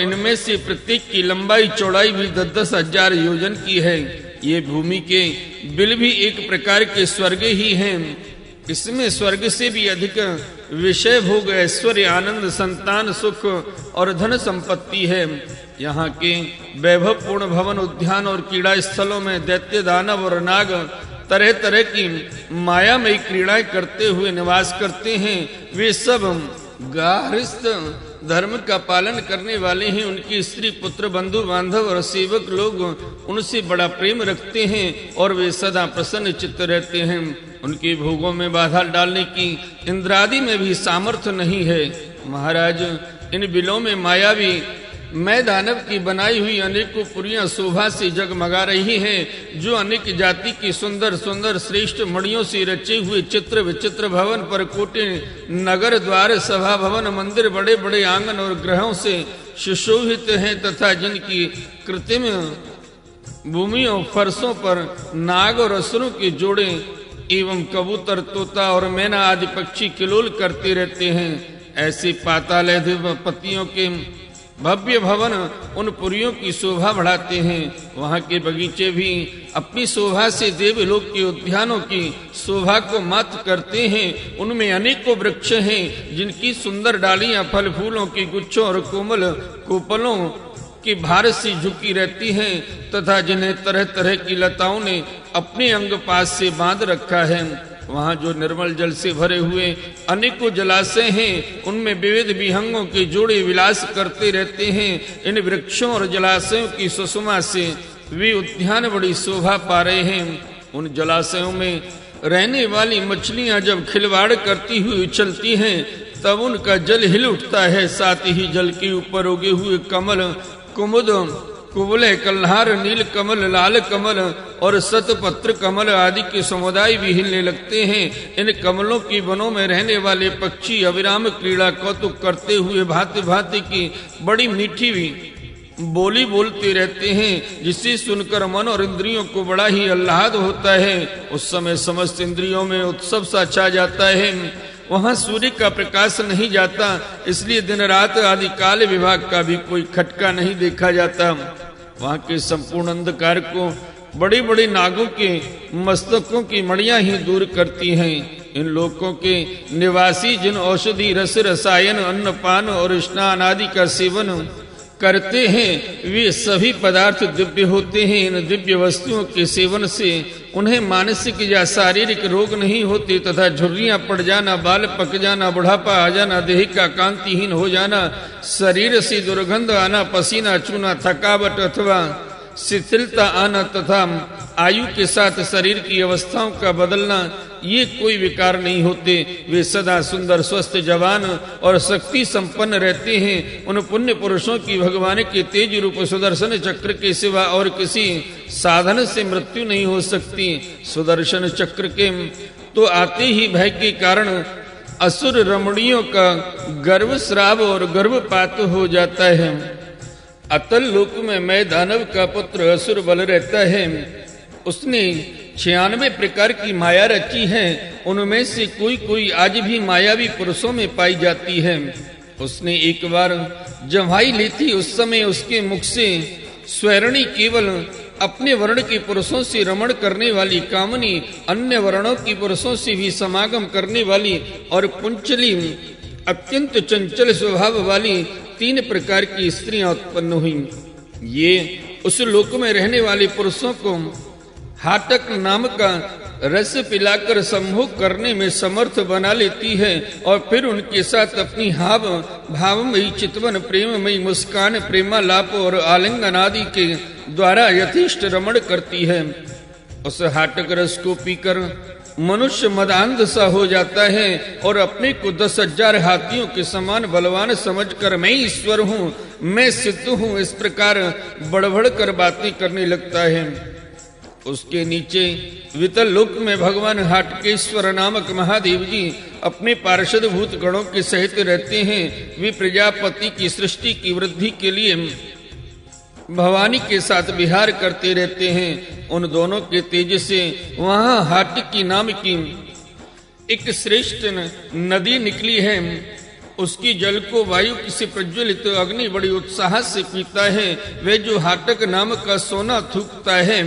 इनमें से प्रत्येक की लंबाई चौड़ाई भी 10-10 हजार योजन की है। ये भूमि के बिल भी एक प्रकार के स्वर्ग ही हैं। इसमें स्वर्ग से भी अधिक विषय भोग, ऐश्वर्य, आनंद, संतान, सुख और धन संपत्ति है। यहाँ के वैभवपूर्ण भवन, उद्यान और क्रीड़ा स्थलों में दैत्य, दानव और नाग तरह तरह की मायामयी क्रीड़ाएं करते हुए निवास करते हैं। वे सब गार्हस्थ धर्म का पालन करने वाले हैं। उनकी स्त्री, पुत्र, बंधु बांधव और सेवक लोग उनसे बड़ा प्रेम रखते हैं और वे सदा प्रसन्न चित्त रहते हैं। उनके भोगों में बाधा डालने की इंद्रादि में भी सामर्थ्य नहीं है। महाराज, इन बिलों में मायावी मैं दानव की बनाई हुई अनेकों पुरियां शोभा से जगमगा रही हैं, जो अनेक जाति की सुंदर सुंदर श्रेष्ठ मणियों से रचे हुए चित्र विचित्र भवन, पर कोटे नगर द्वार, सभा भवन, मंदिर, बड़े बड़े आंगन और ग्रहों से सुशोभित हैं, तथा जिनकी कृत्रिम भूमियों फर्शों पर नाग और असुरों के जोड़े एवं कबूतर, तोता और मैना आदि पक्षी किलोल करते रहते हैं। ऐसे पातालाधिपतियों के भव्य भवन उन पुरियों की शोभा बढ़ाते हैं। वहाँ के बगीचे भी अपनी शोभा से देवलोक के उद्यानों की शोभा को मात करते हैं। उनमें अनेकों वृक्ष हैं, जिनकी सुंदर डालियां फल फूलों की गुच्छों और कोमल कोपलों के भार से झुकी रहती हैं, तथा जिन्हें तरह तरह की लताओं ने अपने अंग पास से बांध रखा है। वहाँ जो निर्मल जल से भरे हुए अनेकों जलाशय हैं, उनमें विविध विहंगों के जोड़े विलास करते रहते हैं। इन वृक्षों और जलाशयों की सुषमा से वे उद्यान बड़ी शोभा पा रहे हैं। उन जलाशयों में रहने वाली मछलियां जब खिलवाड़ करती हुई उछलती हैं, तब उनका जल हिल उठता है। साथ ही जल के ऊपर उगे हुए कमल, कुमुद, कुबले, कल्हार, नील कमल, लाल कमल और शतपत्र कमल आदि के समुदाय भी हिलने लगते हैं। इन कमलों की वनों में रहने वाले पक्षी अविराम क्रीड़ा कौतुक करते हुए भांति भांति की बड़ी मीठी भी बोली बोलते रहते हैं, जिसे सुनकर मन और इंद्रियों को बड़ा ही आह्लाद होता है। उस समय समस्त इंद्रियों में उत्सव सा छा जाता है। वहाँ सूर्य का प्रकाश नहीं जाता, इसलिए दिन रात आदि काल विभाग का भी कोई खटका नहीं देखा जाता। वहाँ के संपूर्ण अंधकार को बड़ी बड़ी नागों के मस्तकों की मणियां ही दूर करती हैं। इन लोकों के निवासी जिन औषधि, रस, रसायन, अन्न, पान और स्नान आदि का सेवन करते हैं, वे सभी पदार्थ दिव्य होते हैं। इन दिव्य वस्तुओं के सेवन से उन्हें मानसिक या शारीरिक रोग नहीं होते, तथा झुर्रियां पड़ जाना, बाल पक जाना, बुढ़ापा आ जाना, देह का कांतिहीन हो जाना, शरीर से दुर्गंध आना, पसीना चूना, थकावट अथवा शिथिलता आना तथा आयु के साथ शरीर की अवस्थाओं का बदलना, ये कोई विकार नहीं होते। वे सदा सुंदर, स्वस्थ, जवान और शक्ति संपन्न रहते हैं। उन पुण्य पुरुषों की भगवान के तेज रूप सुदर्शन चक्र के सिवा और किसी साधन से मृत्यु नहीं हो सकती। सुदर्शन चक्र के तो आते ही भय के कारण असुर रमणियों का गर्भ श्राव और गर्भपात हो जाता है। अतल लोक में मैं दानव का पुत्र असुर बल रहता है। उसने 96 प्रकार की माया रची है। उनमें से कोई कोई आज भी मायावी पुरुषों में पाई जाती है। उसने एक बार जम्हाई ली थी, उस समय उसके मुख से स्वर्णी केवल अपने वर्ण के पुरुषों से रमण करने वाली कामनी, अन्य वर्णों की पुरुषों से भी समागम करने वाली और पुंचली अत्यंत चंचल स्वभाव वाली 3 प्रकार की स्त्रियां उत्पन्न हुई। ये उस लोक में रहने वाले पुरुषों को हाटक नाम का रस पिलाकर संभोग करने में समर्थ बना लेती है और फिर उनके साथ अपनी हाव भावमयी चितवन, प्रेममयी मुस्कान, प्रेमालाप और आलिंगन आदि के द्वारा यथेष्ट रमण करती है। उस हाटक रस को पीकर मनुष्य मदांध सा हो जाता है और अपने को 10,000 हाथियों के समान बलवान समझकर मैं ईश्वर हूँ, मैं सिद्ध हूँ, इस प्रकार बड़बड़ कर बातें करने लगता है। उसके नीचे वितल लोक में भगवान हाटकेश्वर नामक महादेव जी अपने पार्षद भूत गणों के सहित रहते हैं। वे प्रजापति की सृष्टि की वृद्धि के लिए भवानी के साथ विहार करते रहते हैं। उन दोनों के तेज से वहां हाटकी नाम की एक श्रेष्ठ नदी निकली है। उसकी जल को वायु से प्रज्वलित अग्नि बड़ी उत्साह से पीता है। वह जो हाटक नाम का सोना थूकता है,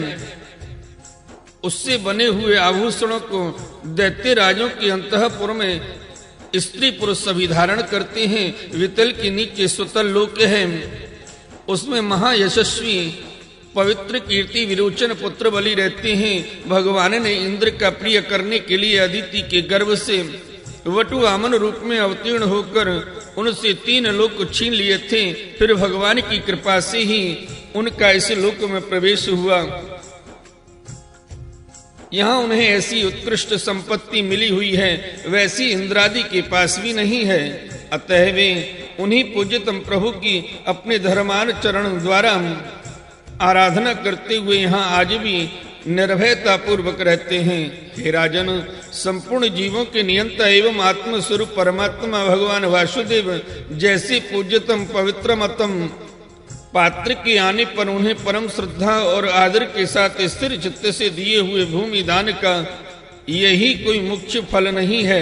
उससे बने हुए आभूषणों को दैत्य राजों के अंतःपुर में स्त्री पुरुष सभी धारण करते हैं। वितल के नीचे सुतल लोक है, उसमें महायशस्वी पवित्र कीर्ति विरोचन पुत्र बलि रहते हैं। भगवान ने इंद्र का प्रिय करने के लिए अदिति के गर्भ से वटु वामन रूप में अवतीर्ण होकर उनसे 3 लोक छीन लिए थे। फिर भगवान की कृपा से ही उनका इस लोक में प्रवेश हुआ। यहाँ उन्हें ऐसी उत्कृष्ट संपत्ति मिली हुई है, वैसी इंद्रादि के पास भी नहीं है। अतः वे उन्हीं पूज्यतम प्रभु की अपने धर्मान चरण द्वारा आराधना करते हुए यहाँ आज भी निर्भयता पूर्वक रहते हैं। हे राजन, संपूर्ण जीवों के नियंता एवं आत्म स्वरूप परमात्मा भगवान वासुदेव जैसे पूज्यतम पवित्रमतम पात्र के आने पर उन्हें परम श्रद्धा और आदर के साथ स्थिर चित्त से दिए हुए भूमि दान का यही कोई मुख्य फल नहीं है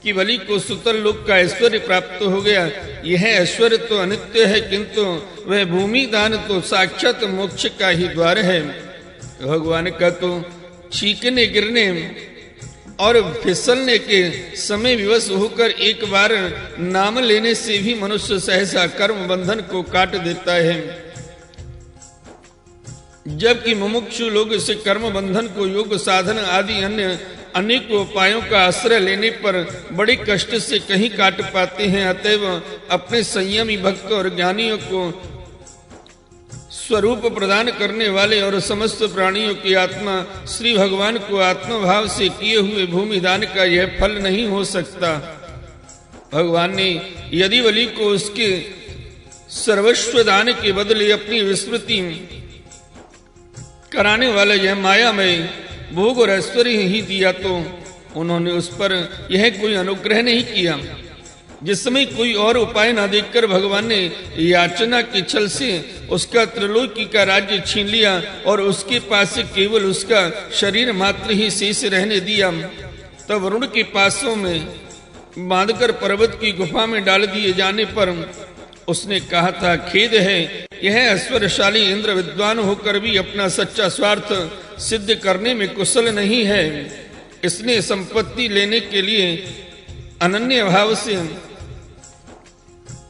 कि बलि को सुतल लोक का ऐश्वर्य प्राप्त हो गया। यह ऐश्वर्य तो अनित्य है, किंतु वह भूमि दान तो साक्षात मोक्ष का ही द्वार है। भगवान का तो छींकने गिरने और फिसलने के समय विवश होकर एक बार नाम लेने से भी मनुष्य सहसा कर्म बंधन को काट देता है, जबकि मुमुक्षु लोग इसे कर्म बंधन को योग साधन आदि अन्य अनेक उपायों का आश्रय लेने पर बड़े कष्ट से कहीं काट पाते हैं। अतएव अपने संयमी भक्त और ज्ञानियों को स्वरूप प्रदान करने वाले और समस्त प्राणियों की आत्मा श्री भगवान को आत्मभाव से किए हुए भूमि दान का यह फल नहीं हो सकता। भगवान ने यदि बलि को उसके सर्वस्व दान के बदले अपनी विस्मृति कराने वाला यह मायामय भोग और ऐश्वर्य ही दिया, तो उन्होंने उस पर यह कोई अनुग्रह नहीं किया। जिस समय कोई और उपाय न देखकर भगवान ने याचना के छल से उसका त्रिलोकी का राज्य छीन लिया और उसके पास से केवल उसका शरीर मात्र ही शेष रहने दिया। तब वरुण के पासों में बांधकर पर्वत की गुफा में डाल दिए जाने पर उसने कहा था, खेद है, यह ऐश्वर्यशाली इंद्र विद्वान होकर भी अपना सच्चा स्वार्थ सिद्ध करने में कुशल नहीं है। इसने संपत्ति लेने के लिए अनन्य भाव से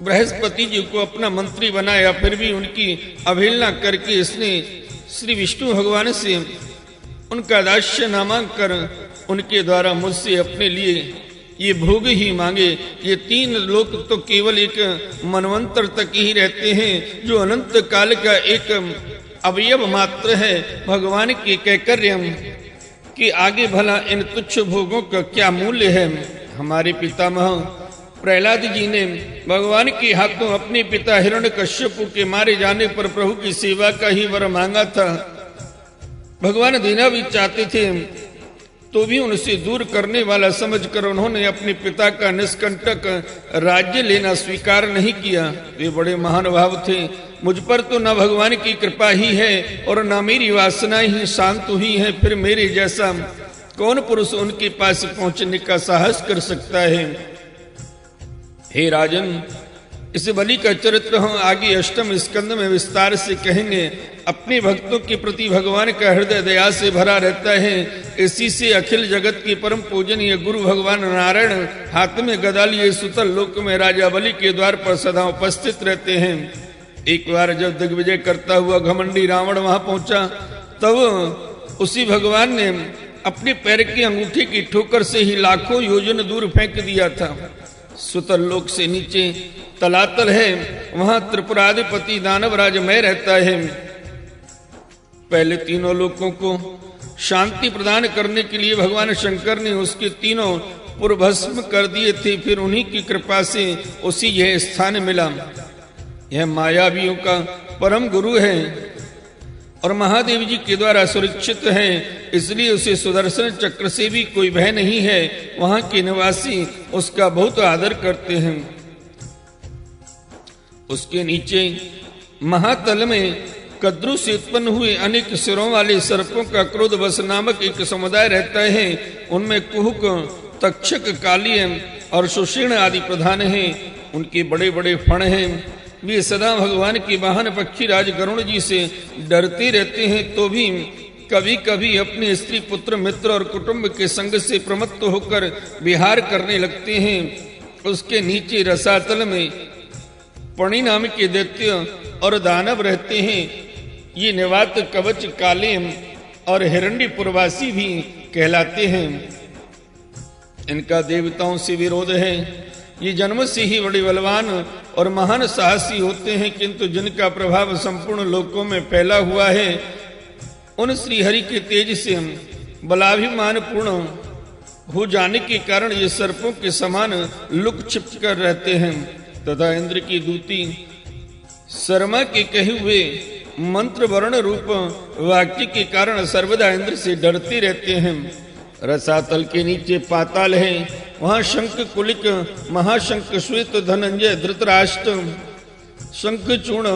बृहस्पति जी को अपना मंत्री बनाया, फिर भी उनकी अवहेलना करके इसने श्री विष्णु भगवान से उनका दास्य नामांक कर उनके द्वारा मुझसे अपने लिए ये भोग ही मांगे। ये 3 लोक तो केवल एक मनवंतर तक ही रहते हैं, जो अनंत काल का एक अवयव मात्र है। भगवान के कैंकर्य के आगे भला इन तुच्छ भोगों का क्या मूल्य है। हमारे पितामह प्रहलाद जी ने भगवान के हाथों अपने पिता हिरण्यकश्यप के मारे जाने पर प्रभु की सेवा का ही वर मांगा था। भगवान देना भी चाहते थे, तो भी उनसे दूर करने वाला समझकर उन्होंने अपने पिता का निष्कंटक राज्य लेना स्वीकार नहीं किया। वे बड़े महानुभाव थे। मुझ पर तो न भगवान की कृपा ही है और न मेरी वासना ही शांत हुई है, फिर मेरे जैसा कौन पुरुष उनके पास पहुंचने का साहस कर सकता है। हे राजन, इस बलि का चरित्र हम आगे 8वें स्कंद में विस्तार से कहेंगे। अपने भक्तों के प्रति भगवान का हृदय दया से भरा रहता है। इसी से अखिल जगत के परम पूजनीय गुरु भगवान नारायण हाथ में गदा लिए सुतल लोक में राजा बलि के द्वार पर सदा उपस्थित रहते हैं। एक बार जब दिग्विजय करता हुआ घमंडी रावण वहां पहुंचा, तब उसी भगवान ने अपने पैर की अंगूठी की ठोकर से ही लाखों योजन दूर फेंक दिया था। सुतल लोक से नीचे तलातल है, वहां त्रिपुराधिपति दानवराज मैं रहता है। पहले 3 लोकों को शांति प्रदान करने के लिए भगवान शंकर ने उसके 3 पुरभस्म कर दिए थे, फिर उन्हीं की कृपा से उसी यह स्थान मिला। यह मायावियों का परम गुरु है और महादेव जी के द्वारा सुरक्षित है, इसलिए उसे सुदर्शन चक्र से भी कोई भय नहीं है। वहां के निवासी उसका बहुत आदर करते हैं। उसके नीचे महातल में कद्रु से उत्पन्न हुए अनेक सिरों वाले सर्पों का क्रोधवश नामक एक समुदाय रहता है। उनमें कुहुक, तक्षक, कालिय, और सुषेण आदि प्रधान हैं, उनके बड़े बड़े फण हैं। वे सदा भगवान के वाहन पक्षीराज गरुण जी से डरते रहते हैं, तो भी कभी कभी अपने स्त्री पुत्र मित्र और कुटुंब के संग से प्रमत्त होकर विहार करने लगते हैं। उसके नीचे रसातल में पणि नाम के दैत्य और दानव रहते हैं। ये निवात कवच काले और हिरण्यपुरवासी भी कहलाते हैं। इनका देवताओं से विरोध है। ये जन्म से ही बड़े बलवान और महान साहसी होते हैं, किंतु जिनका प्रभाव संपूर्ण लोकों में फैला हुआ है, उन श्रीहरि के तेज से बलाभिमान पूर्ण हो जाने के कारण ये सर्पों के समान लुक छिप कर रहते हैं तथा इंद्र की दूती शर्मा के कहे हुए मंत्र वर्ण रूप वाक्य के कारण सर्वदा इंद्र से डरते रहते हैं। रसातल के नीचे पाताल है, वहां शंख कुलिक महाशंख श्वेत धनंजय धृतराष्ट्र शंखचूर्ण